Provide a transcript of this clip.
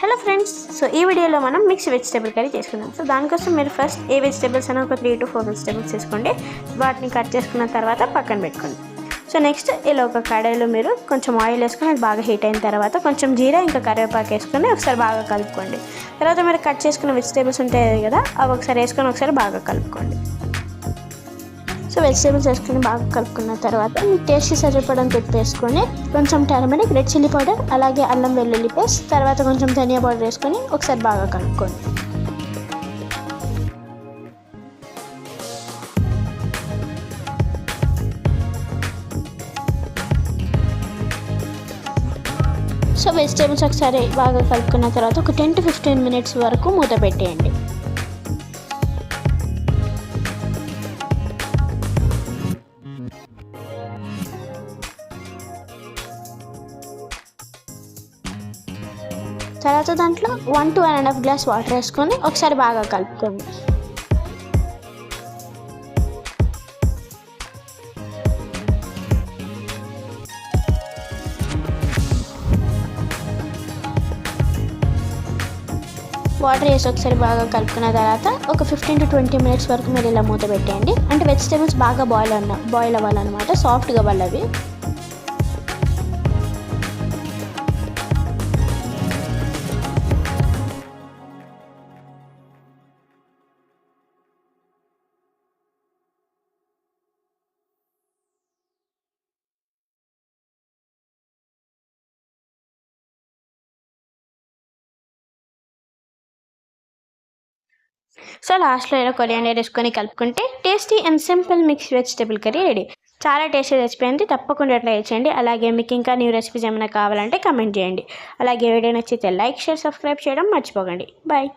Hello friends, so ఈ వీడియోలో మనం మిక్స్ వెజిటేబుల్ కర్రీ చేసుకుందాం. సో దానికోసం మీరు ఫస్ట్ ఏ వెజిటేబుల్స్ అయినా ఒక 3 to 4 వెజిటేబుల్స్ తీసుకోండి. వాటిని కట్ చేసుకున్న తర్వాత పక్కన పెట్టుకోండి. సో నెక్స్ట్ ఇలా ఒక కడాయిలో మీరు కొంచెం ఆయిల్ వేసుకొని అది బాగా హీట్ అయిన తర్వాత కొంచెం జీరా ఇంకా కరివేపాకు వేసుకొని ఒకసారి బాగా కలుపుకోండి. తర్వాత మీరు కట్ చేసుకున్న వెజిటేబుల్స్ ఉంటాయి కదా, అవి ఒకసారి వేసుకొని ఒకసారి బాగా కలుపుకోండి. సో వెజిటేబుల్స్ వేసుకొని బాగా కలుపుకున్న తర్వాత మీకు టేస్ట్కి సరిపడంత ఉప్పు వేసుకొని కొంచెం టర్మరిక్, రెడ్ చిల్లీ పౌడర్, అలాగే అల్లం వెల్లుల్లి పేస్ట్, తర్వాత కొంచెం ధనియా పౌడర్ వేసుకొని ఒకసారి బాగా కలుపుకోండి. సో వెజిటేబుల్స్ ఒకసారి బాగా కలుపుకున్న తర్వాత ఒక 10 to 15 minutes వరకు మూత పెట్టేయండి. తర్వాత దాంట్లో 1 to 1.5 గ్లాస్ వాటర్ వేసుకొని ఒకసారి బాగా కలుపుకోండి. వాటర్ వేసి ఒకసారి బాగా కలుపుకున్న తర్వాత ఒక 15 to 20 minutes వరకు మీరు ఇలా మూత పెట్టేయండి. అంటే వెజిటేబుల్స్ బాగా బాయిల్ అవ్వాలన్నమాట, సాఫ్ట్గా అవ్వాలి. సో లాస్ట్లో ఇలా కొరియాండర్ వేసుకొని కలుపుకుంటే tasty and simple mix vegetable curry ready. చాలా టేస్టీ రెసిపీ అండి, తప్పకుండా ట్రై చేయండి. అలాగే మీకు ఇంకా న్యూ రెసిపీస్ ఏమైనా కావాలంటే కమెంట్ చేయండి. అలాగే వీడియో నచ్చితే లైక్, షేర్, సబ్స్క్రైబ్ చేయడం మర్చిపోకండి. బాయ్.